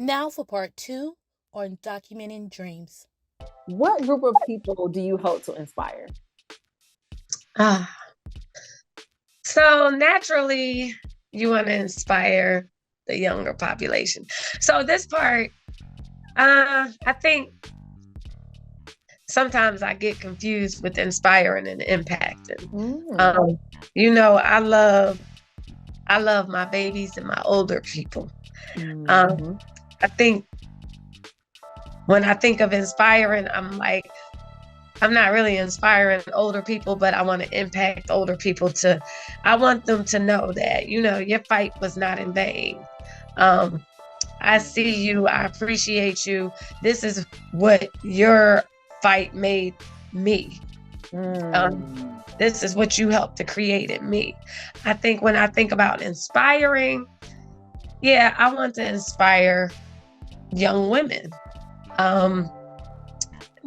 Now for part two on documenting dreams. What group of people do you hope to inspire? Ah, so naturally, you want to inspire the younger population. So this part, I think sometimes I get confused with inspiring and impacting. I love my babies and my older people. I think when I think of inspiring, I'm not really inspiring older people, but I want to impact older people I want them to know that, your fight was not in vain. I see you, I appreciate you. This is what your fight made me. This is what you helped to create in me. I think when I think about inspiring, I want to inspire young women.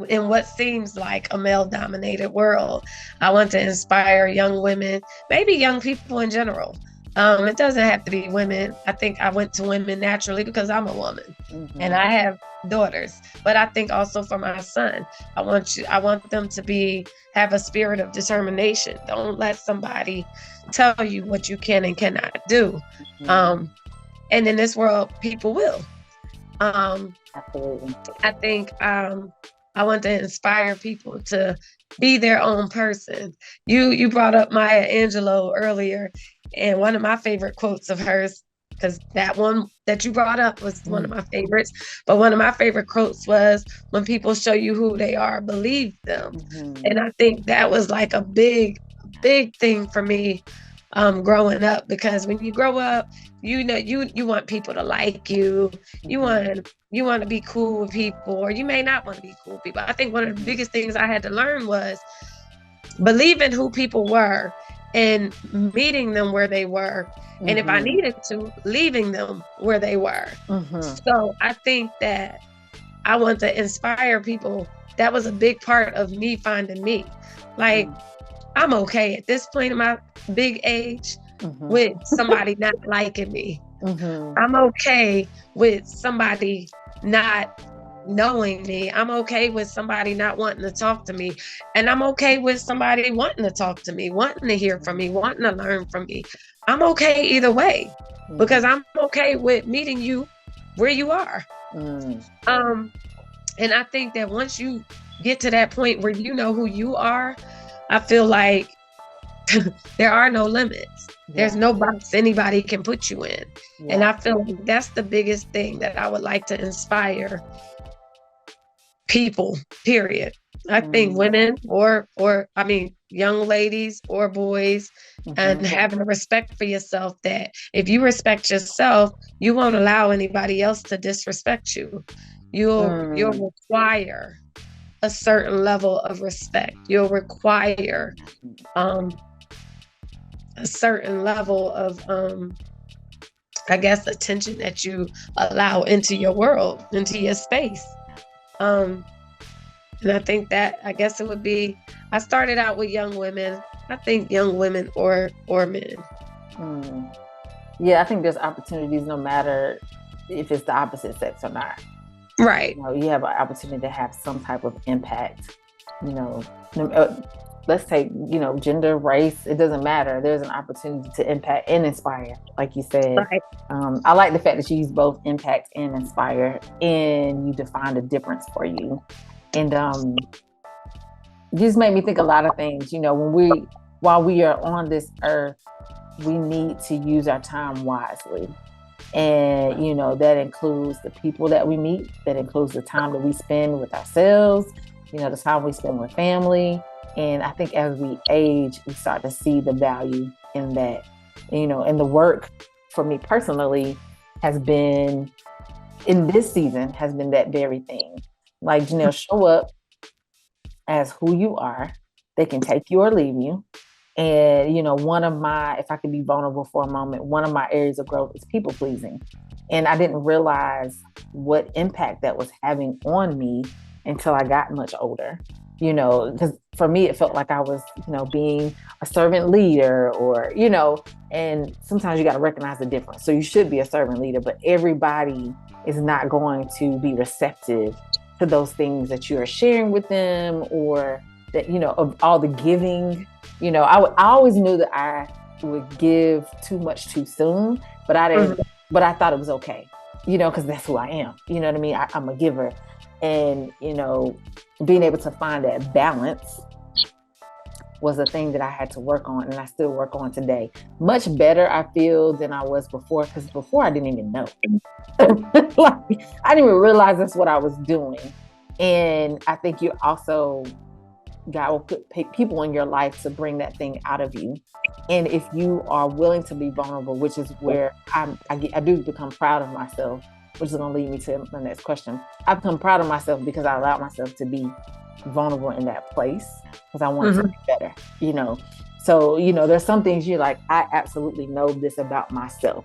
In what seems like a male-dominated world, I want to inspire young women, maybe young people in general. It doesn't have to be women. I think I went to women naturally because I'm a woman and I have daughters. But I think also for my son, I want them to have a spirit of determination. Don't let somebody tell you what you can and cannot do. And in this world, people will. Absolutely. I think I want to inspire people to be their own person. You brought up Maya Angelou earlier, and one of my favorite quotes of hers, because that one that you brought up was one of my favorites, but one of my favorite quotes was, "When people show you who they are, believe them." And I think that was like a big thing for me growing up, because when you grow up, you want people to like you. You want to be cool with people, or you may not want to be cool with people. I think one of the biggest things I had to learn was believing who people were and meeting them where they were. And if I needed to, leaving them where they were. So I think that I want to inspire people. That was a big part of me finding me. Like, I'm okay at this point in my big age with somebody not liking me. I'm okay with somebody not knowing me. I'm okay with somebody not wanting to talk to me. And I'm okay with somebody wanting to talk to me, wanting to hear from me, wanting to learn from me. I'm okay either way, because I'm okay with meeting you where you are. And I think that once you get to that point where you know who you are, I feel like there are no limits. There's no box anybody can put you in. And I feel like that's the biggest thing that I would like to inspire people, period. I think women or young ladies or boys, and having a respect for yourself, that if you respect yourself, you won't allow anybody else to disrespect you. You'll require a certain level of respect. You'll require a certain level of attention that you allow into your world, into your space. And I think that, it would be, I started out with young women. I think young women or men. Yeah, I think there's opportunities no matter if it's the opposite sex or not. Right. You have an opportunity to have some type of impact. Let's take, gender, race, it doesn't matter. There's an opportunity to impact and inspire, like you said. Right. I like the fact that you use both impact and inspire, and you define the difference for you. And you just made me think a lot of things. While we are on this earth, we need to use our time wisely. And, that includes the people that we meet, that includes the time that we spend with ourselves, the time we spend with family. And I think as we age, we start to see the value in that, and the work for me personally has been, in this season, has been that very thing. Like, Jenelle, show up as who you are. They can take you or leave you. And, if I could be vulnerable for a moment, one of my areas of growth is people pleasing. And I didn't realize what impact that was having on me until I got much older. because for me, it felt like I was, being a servant leader or, and sometimes you got to recognize the difference. So you should be a servant leader, but everybody is not going to be receptive to those things that you are sharing with them, or that, of all the giving. I always knew that I would give too much too soon, but I didn't, but I thought it was okay, because that's who I am. You know what I mean? I'm a giver. And, being able to find that balance was a thing that I had to work on, and I still work on today. Much better, I feel, than I was before, because before I didn't even know. Like, I didn't even realize that's what I was doing. And I think you also, God will put people in your life to bring that thing out of you. And if you are willing to be vulnerable, which is where I do become proud of myself, which is going to lead me to the next question. I become proud of myself because I allowed myself to be vulnerable in that place, because I wanted to be better, So, there's some things you're like, I absolutely know this about myself.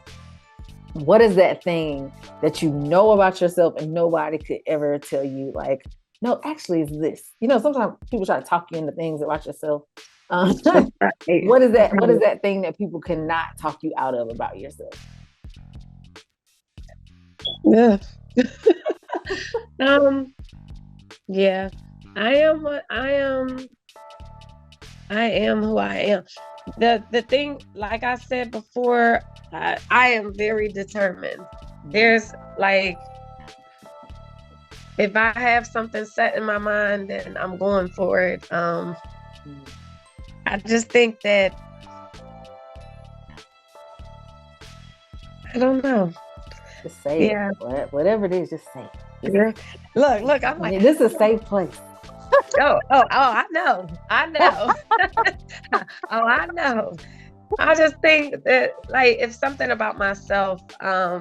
What is that thing that you know about yourself and nobody could ever tell you, like, no, actually it's this? Sometimes people try to talk you into things about yourself. What is that? What is that thing that people cannot talk you out of about yourself? Yeah. Yeah. I am who I am. The thing, like I said before, I am very determined. There's like, if I have something set in my mind, then I'm going for it. I just think that, I don't know. Just say it. Whatever it is, just say it. Yeah. Look, I'm like, this is a safe place. Oh, I know. Oh, I know. I just think that, like, if something about myself, I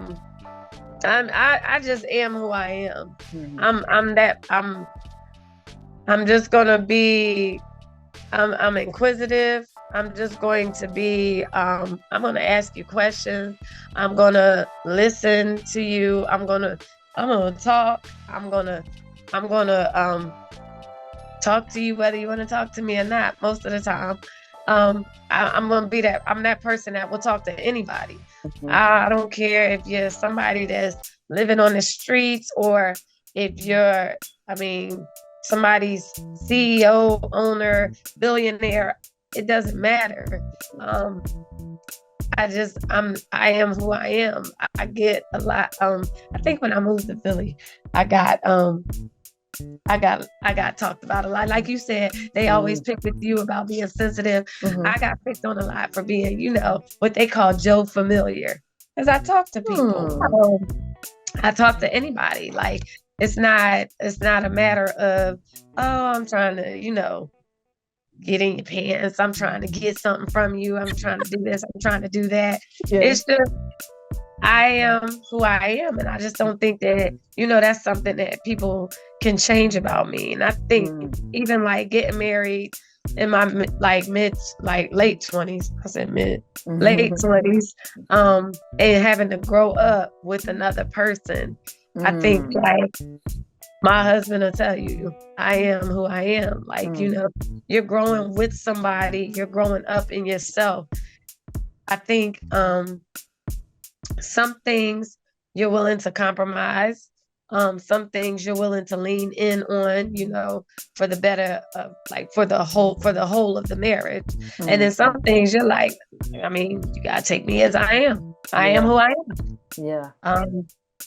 just am who I am. I'm just gonna be, I'm inquisitive. I'm just going to be, I'm gonna ask you questions. I'm gonna listen to you. I'm gonna talk. I'm gonna talk to you whether you want to talk to me or not, most of the time. I'm gonna be that, I'm that person that will talk to anybody. I don't care if you're somebody that's living on the streets, or if you're, somebody's CEO, owner, billionaire. It doesn't matter. I am who I am. I get a lot. I think when I moved to Philly, I got talked about a lot. Like you said, they always pick with you about being sensitive. I got picked on a lot for being, what they call Joe familiar. Because I talk to people. I talk to anybody. Like, it's not a matter of, oh, I'm trying to, get in your pants. I'm trying to get something from you. I'm trying to do this. I'm trying to do that. Yeah. It's just, I am who I am. And I just don't think that, that's something that people can change about me. And I think even like getting married in my late 20s, I said late 20s, and having to grow up with another person. I think like my husband will tell you, I am who I am. Like, you're growing with somebody, you're growing up in yourself. I think some things you're willing to compromise. Some things you're willing to lean in on, for the better of, like, for the whole of the marriage. And then some things you're like, you gotta take me as I am. I am who I am. Yeah.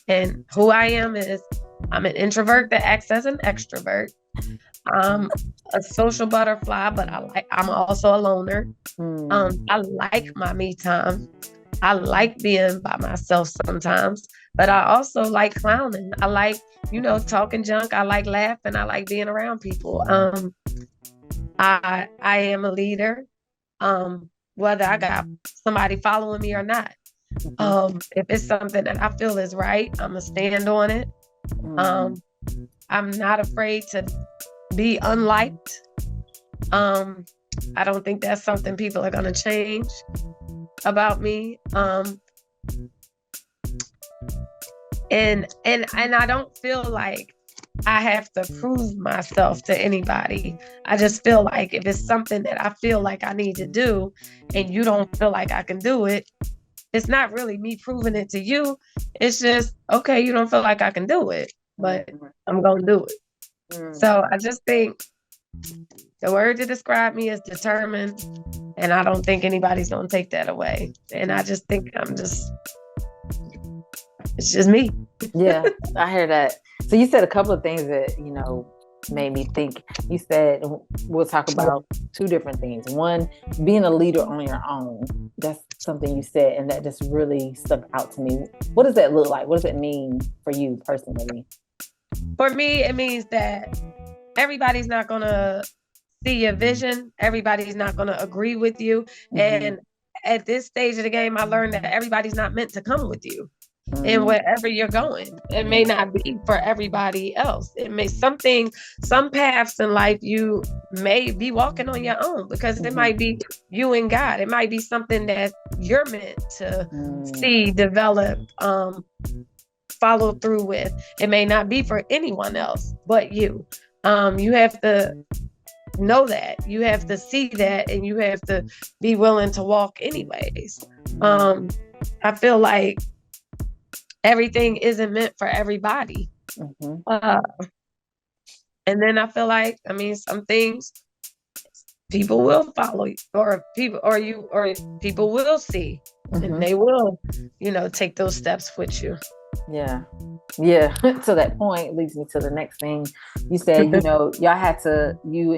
And who I am is, I'm an introvert that acts as an extrovert. I'm a social butterfly, but I'm also a loner. I like my me time. I like being by myself sometimes, but I also like clowning. I like, talking junk. I like laughing. I like being around people. I am a leader, whether I got somebody following me or not. If it's something that I feel is right, I'm gonna stand on it. I'm not afraid to be unliked. I don't think that's something people are gonna change about me. And I don't feel like I have to prove myself to anybody. I just feel like if it's something that I feel like I need to do and you don't feel like I can do it, it's not really me proving it to you. It's just, okay, you don't feel like I can do it, but I'm going to do it. So I just think the word to describe me is determined, and I don't think anybody's going to take that away. And I just think it's just me. Yeah, I hear that. So you said a couple of things that, made me think. You said, we'll talk about two different things. One, being a leader on your own. That's something you said, and that just really stuck out to me. What does that look like? What does it mean for you personally? For me, it means that everybody's not going to see your vision. Everybody's not going to agree with you. And at this stage of the game, I learned that everybody's not meant to come with you. And wherever you're going, it may not be for everybody else. It may some paths in life you may be walking on your own, because it might be you and God. It might be something that you're meant to see, develop, follow through with. It may not be for anyone else but you. You have to know that. You have to see that, and you have to be willing to walk anyways. I feel like everything isn't meant for everybody. And then I feel like, some things people will follow you, or people will see, and they will, take those steps with you. Yeah. To that point leads me to the next thing. You said, you and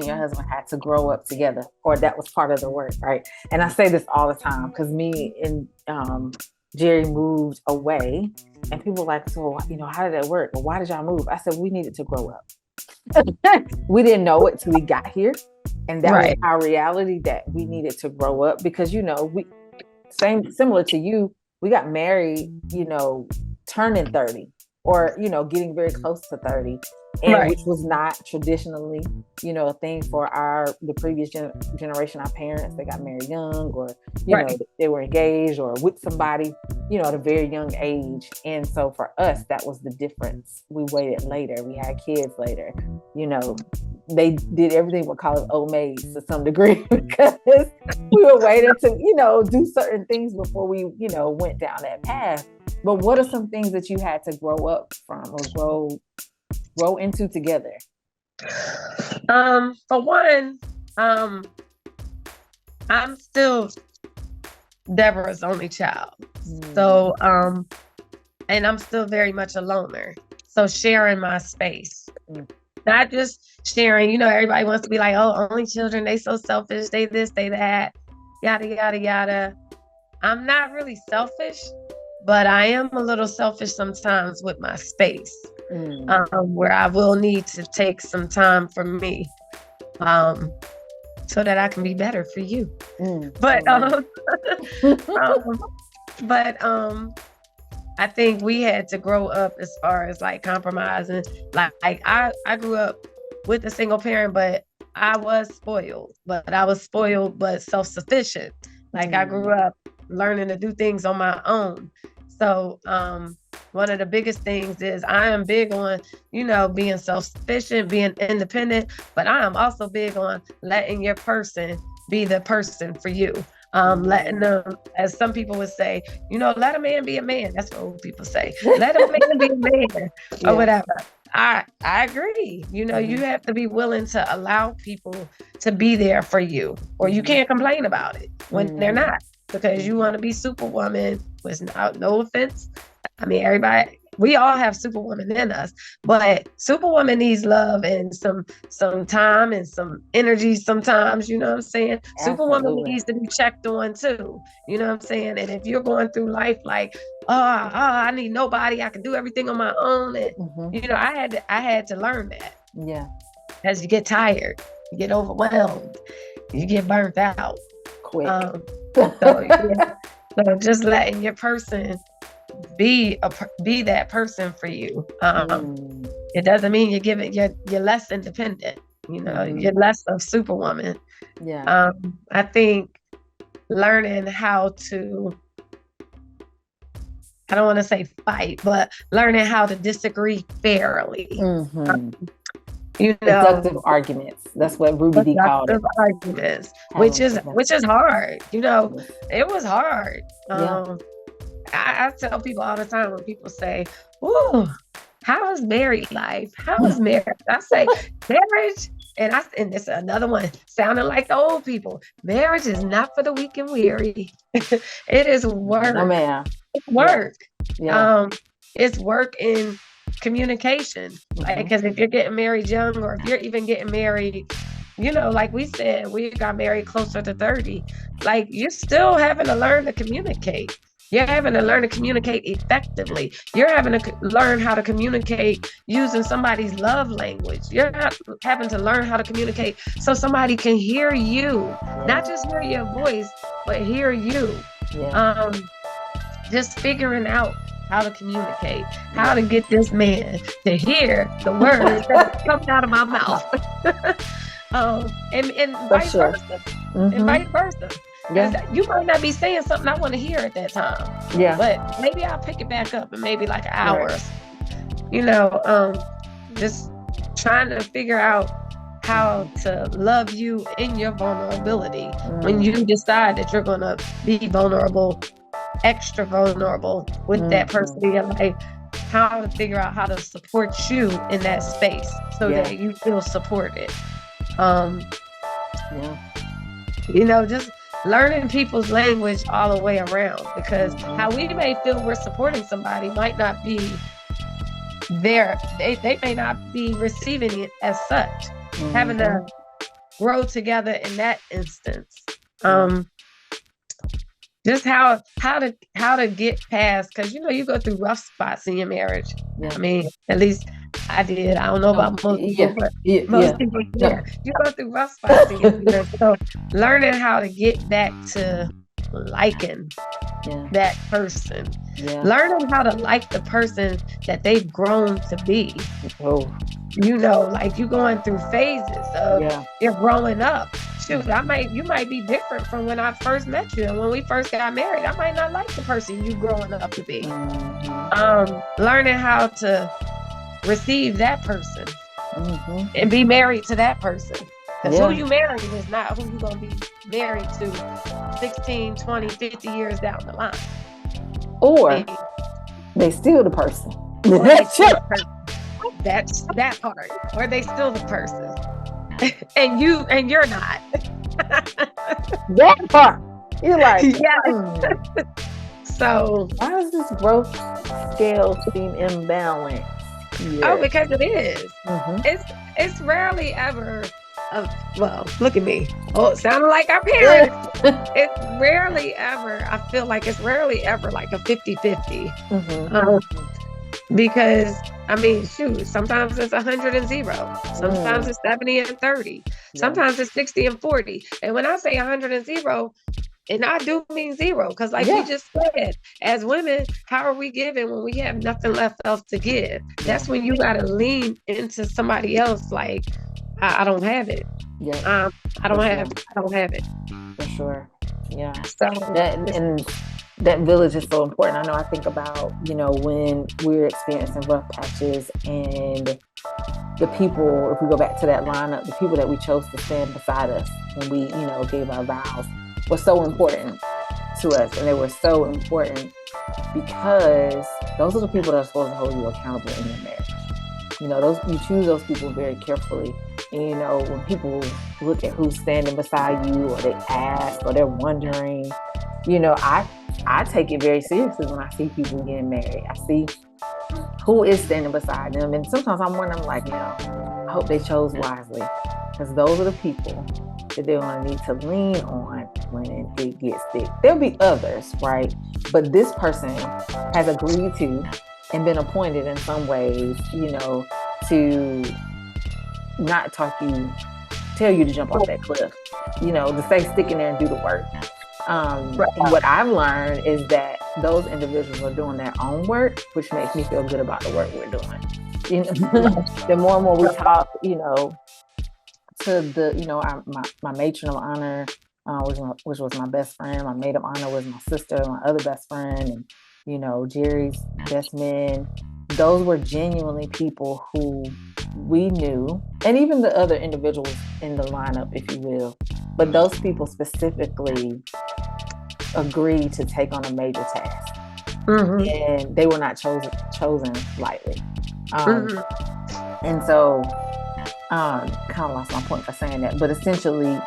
your husband had to grow up together, or that was part of the work, right? And I say this all the time because me and Jerry moved away, and people were like, so, how did that work? Or why did y'all move? I said, we needed to grow up. We didn't know it till we got here. And that was our reality, that we needed to grow up because, similar to you, we got married, turning 30 or, getting very close to 30. And which was not traditionally, a thing for the previous generation, our parents. They got married young, or, they were engaged or with somebody, at a very young age. And so for us, that was the difference. We waited later. We had kids later. They did everything we call old maids to some degree because we were waiting to, do certain things before we, went down that path. But what are some things that you had to grow up from or grow into together? For one, I'm still Deborah's only child. So, and I'm still very much a loner. So sharing my space, not just sharing, everybody wants to be like, oh, only children, they so selfish, they this, they that, yada, yada, yada. I'm not really selfish, but I am a little selfish sometimes with my space. Where I will need to take some time for me, so that I can be better for you. But I think we had to grow up as far as like compromising. Like I grew up with a single parent, but I was spoiled. But I was spoiled but self-sufficient. Like I grew up learning to do things on my own. So one of the biggest things is I am big on, being self-sufficient, being independent, but I am also big on letting your person be the person for you. Letting them, as some people would say, let a man be a man. That's what old people say. Let a man be a man or whatever. I agree. You have to be willing to allow people to be there for you, or you can't complain about it when they're not, because you want to be Superwoman. Without no offense. Everybody, we all have Superwoman in us, but Superwoman needs love and some time and some energy sometimes, you know what I'm saying? Absolutely. Superwoman needs to be checked on too, you know what I'm saying? And if you're going through life like, I need nobody, I can do everything on my own, and I had to learn that. Yeah. As you get tired, you get overwhelmed, you get burnt out. Quick. So just letting your person be that person for you. It doesn't mean you're less independent. You're less of Superwoman. Yeah. I think learning how to I don't want to say fight, but learning how to disagree fairly. Productive arguments. That's what Ruby D called it. Arguments, which is hard. It was hard. I tell people all the time when people say, "Ooh, how is married life? How is marriage?" I say, marriage, and it's another one sounding like the old people. Marriage is not for the weak and weary. It is work. No, ma'am. It's work. Yeah. It's work in communication. Because if you're getting married young, or if you're even getting married, like we said, we got married closer to 30. Like, you're still having to learn to communicate. You're having to learn to communicate effectively. You're having to learn how to communicate using somebody's love language. You're having to learn how to communicate so somebody can hear you, not just hear your voice, but hear you. Just figuring out how to communicate, how to get this man to hear the words that come out of my mouth. And vice versa. And vice versa. You might not be saying something I want to hear at that time. But maybe I'll pick it back up in maybe like an hour. Just trying to figure out how to love you in your vulnerability when you decide that you're going to be vulnerable, extra vulnerable with that person in your life. How to figure out how to support you in that space so that you feel supported. Just learning people's language all the way around, because how we may feel we're supporting somebody might not be there. They may not be receiving it as such. Having to grow together in that instance. Just how to get past, because you go through rough spots in your marriage. I mean, at least I did. I don't know about most people, but most people you go through rough spots in your marriage. So learning how to get back to liking that person, learning how to like the person that they've grown to be. Like you going through phases of you're growing up. Shoot, you might be different from when I first met you, and when we first got married, I might not like the person you growing up to be. Learning how to receive that person and be married to that person. Because who you marrying is not who you're going to be married to 16, 20, 50 years down the line. Or they steal the person. That's that part. Or they steal the person. and you're not. That part. You're like, So why does this growth scale seem imbalanced? Because it is. It's rarely ever look at me. Oh, it sounded like our parents. It's rarely ever, I feel like it's rarely ever like a 50-50. Because, I mean, shoot, sometimes it's 100 and 0. Sometimes it's 70 and 30. Sometimes it's 60 and 40. And when I say 100 and 0, and I do mean 0, because like we just said, as women, how are we giving when we have nothing left else to give? That's when you got to lean into somebody else. Like, I don't have it. I don't have it. For sure. Yeah. So that village is so important. I know I think about, when we're experiencing rough patches, and the people, if we go back to that lineup, the people that we chose to stand beside us when we, gave our vows were so important to us. And they were so important because those are the people that are supposed to hold you accountable in your marriage. You choose those people very carefully. And, when people look at who's standing beside you, or they ask, or they're wondering, I take it very seriously when I see people getting married. I see who is standing beside them. And sometimes I'm wondering, like, I hope they chose wisely, because those are the people that they're going to need to lean on when it gets thick. There'll be others, right? But this person has agreed to and been appointed in some ways, to not tell you to jump off that cliff, to say stick in there and do the work. And what I've learned is that those individuals are doing their own work, which makes me feel good about the work we're doing. The more and more we talk, to the, my matron of honor, which was my best friend, my maid of honor was my sister, my other best friend, and Jerry's best men, those were genuinely people who we knew, and even the other individuals in the lineup, if you will. But those people specifically agreed to take on a major task, and they were not chosen lightly. And so, kind of lost my point for saying that, but essentially,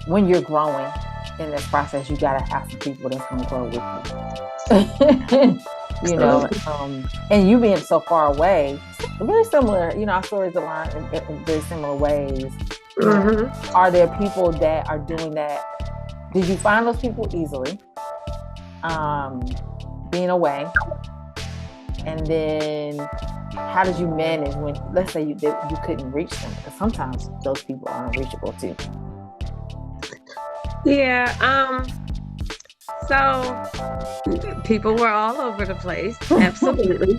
when you're growing in this process, you gotta have some people that's gonna grow with you. And you being so far away, very similar. Our stories align in very similar ways. Are there people that are doing that? Did you find those people easily? Being away, and then how did you manage when, let's say, you couldn't reach them? Because sometimes those people are unreachable too. Yeah. So people were all over the place. Absolutely.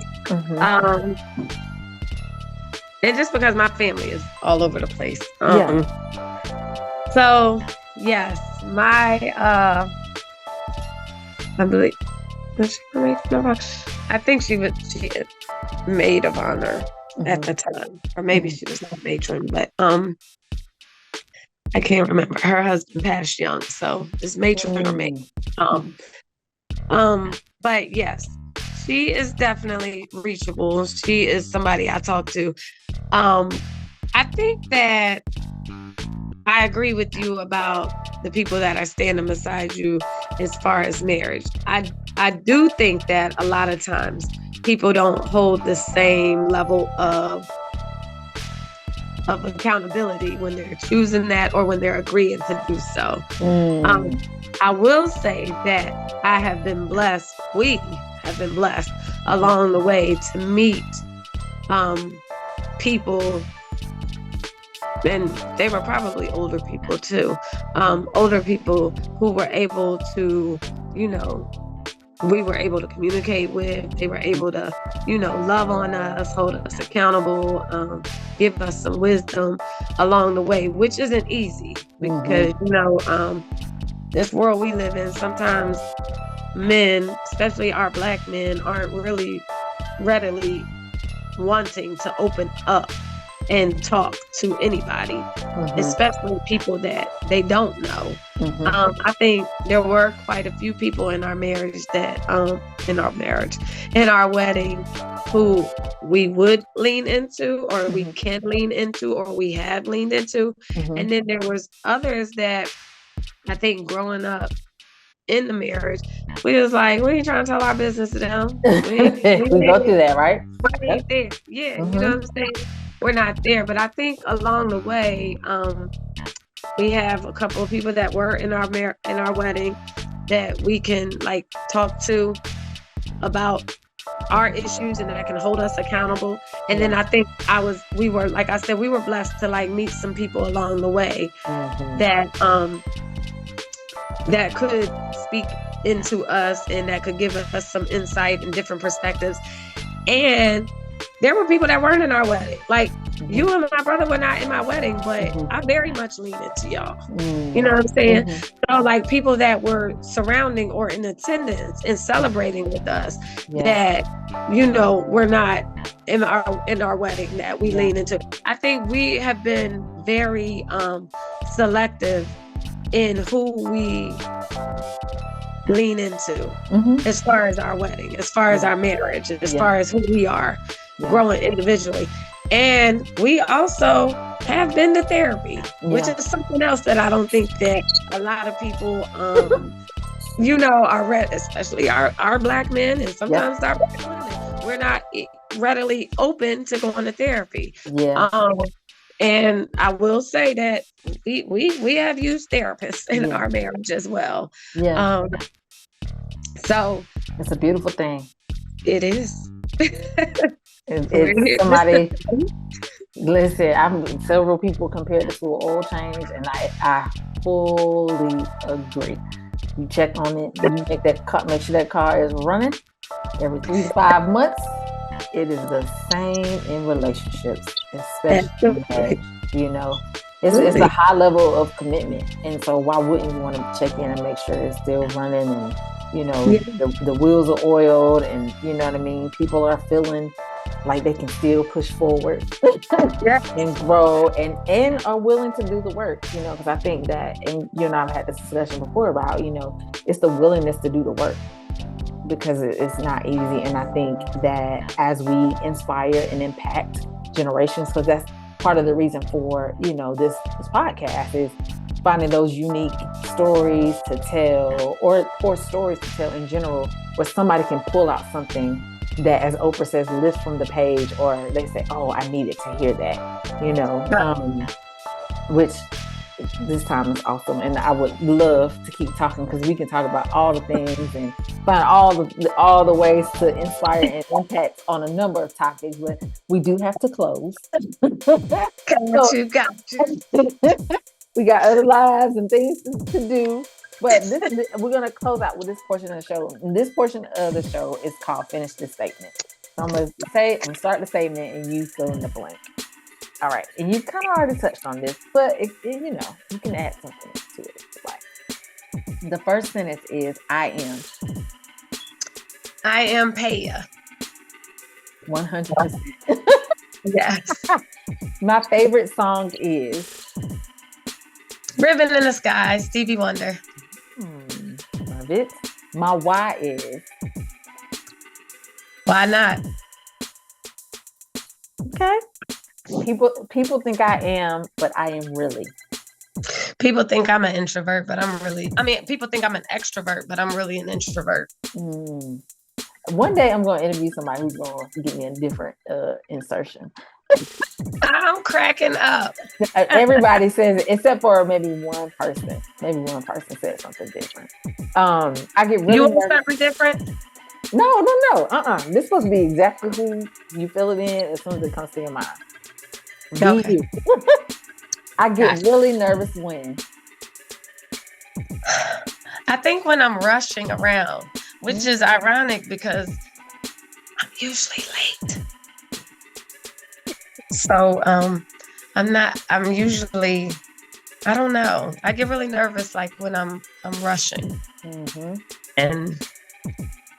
And just because my family is all over the place. So yes, my I believe, I think she had maid of honor at the time, or maybe she was not matron, but I can't remember. Her husband passed young, so this matron or maid. But yes, she is definitely reachable. She is somebody I talk to. I think that I agree with you about the people that are standing beside you as far as marriage. I do think that a lot of times people don't hold the same level of accountability when they're choosing that or when they're agreeing to do so. I will say that I have been blessed. We have been blessed along the way to meet people, and they were probably older people too. Older people who were able to, we were able to communicate with. They were able to, love on us, hold us accountable, give us some wisdom along the way, which isn't easy because, this world we live in, sometimes men, especially our Black men, aren't really readily wanting to open up and talk to anybody, especially people that they don't know. I think there were quite a few people in our marriage that, in our wedding, who we would lean into, or we can lean into, or we have leaned into. And then there was others that I think growing up in the marriage, we was like, we ain't trying to tell our business to them. We go through that, right? We ain't there. Yeah, you know what I'm saying? We're not there. But I think along the way, we have a couple of people that were in our wedding that we can talk to about our issues and that can hold us accountable. And then I think we were blessed to meet some people along the way that could speak into us and that could give us some insight and different perspectives. And there were people that weren't in our wedding. You and my brother were not in my wedding, but I very much lean into y'all. You know what I'm saying? So people that were surrounding or in attendance and celebrating with us that, were not in our wedding that we lean into. I think we have been very selective in who we lean into as far as our wedding, as far as our marriage, as far as who we are growing individually. And we also have been to therapy, which is something else that I don't think that a lot of people, are especially our Black men and sometimes our Black women, we're not readily open to going to therapy. And I will say that we have used therapists in our marriage as well. So it's a beautiful thing. It is. It's somebody. Listen, several people compared it to an oil change, and I fully agree. You check on it, you make sure that car is running every 3 to 5 months. It is the same in relationships, especially marriage. It's a high level of commitment, and so why wouldn't you want to check in and make sure it's still running and Yeah. the wheels are oiled, and you know what I mean. People are feeling like they can still push forward Yeah. and grow, and are willing to do the work. Because I think that, and you and I have had this discussion before about it's the willingness to do the work, because it's not easy. And I think that as we inspire and impact generations, because that's part of the reason for this podcast, is finding those unique stories to tell, or stories to tell in general, where somebody can pull out something that, as Oprah says, lifts from the page, or they say, oh, I needed to hear that, which this time is awesome. And I would love to keep talking, because we can talk about all the things and find all the ways to inspire and impact on a number of topics, but we do have to close. Got you. We got other lives and things to do. But we're going to close out with this portion of the show. And this portion of the show is called Finish This Statement. So I'm going to start the statement and you fill in the blank. All right. And you kind of already touched on this, but you can add something to it if you like. The first sentence is, I am Paya. 100%. Yes. My favorite song is Ribbon in the Sky, Stevie Wonder. Love it. My why is, why not? Okay. People think I am, but I am really. People think I'm an introvert, but people think I'm an extrovert, but I'm really an introvert. One day I'm going to interview somebody who's going to give me a different insertion. I'm cracking up. Everybody says it, except for maybe one person. Maybe one person said something different. I get really nervous. Something different? No. This is supposed to be exactly who you fill it in as soon as it comes to your mind. Okay. I get really nervous when? I think when I'm rushing around, which is ironic because I'm usually late. So I'm usually, I don't know. I get really nervous like when I'm rushing. Mm-hmm. And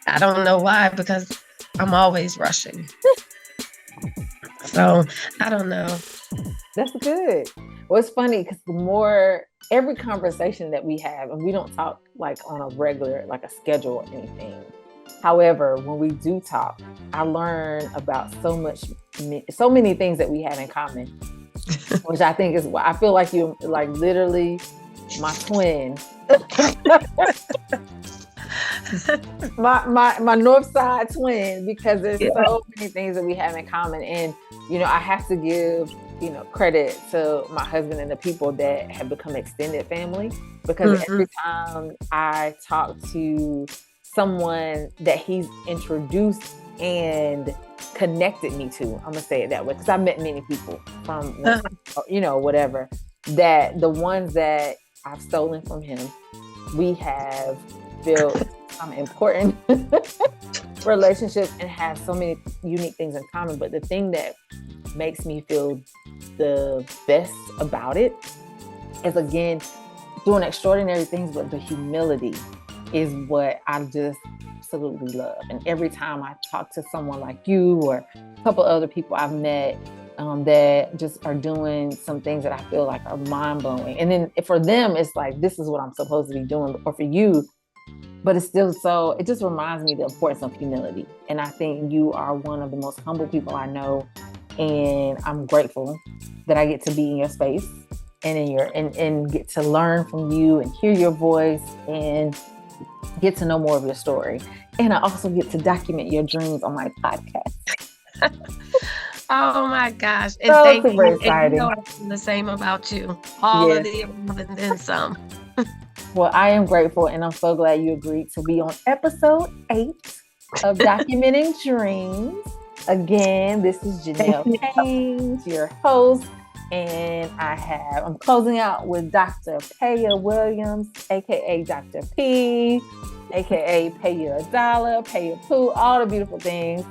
I don't know why, because I'm always rushing. So I don't know. That's good. Well, it's funny because every conversation that we have, and we don't talk like on a regular, like a schedule or anything. However, when we do talk, I learn about so many things that we have in common, which I think is why I feel like you like literally my twin. my north side twin, because there's so many things that we have in common. And I have to give credit to my husband and the people that have become extended family, because every time I talk to someone that he's introduced and connected me to, I'm gonna say it that way, because I met many people from whatever, that the ones that I've stolen from him, we have built some important relationships and have so many unique things in common. But the thing that makes me feel the best about it is, again, doing extraordinary things, but the humility is what I just absolutely love. And every time I talk to someone like you or a couple other people I've met that just are doing some things that I feel like are mind-blowing. And then for them, it's like, this is what I'm supposed to be doing. Or for you, but it's still it just reminds me the importance of humility. And I think you are one of the most humble people I know. And I'm grateful that I get to be in your space and and get to learn from you and hear your voice and get to know more of your story. And I also get to document your dreams on my podcast. Oh my gosh. And so thank super you. exciting. And I feel the same about you. All of the above and then some. Well, I am grateful, and I'm so glad you agreed to be on episode 8 of Documenting Dreams. Again, this is Jenelle Hanes, your host, and I'm closing out with Dr. Paya Williams, aka Dr. P, aka Pay You a Dollar, Pay You Poo, all the beautiful things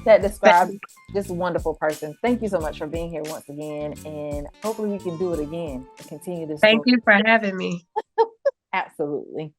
that describe this wonderful person. Thank you so much for being here once again, and hopefully we can do it again and continue this. Thank you for having me. Absolutely.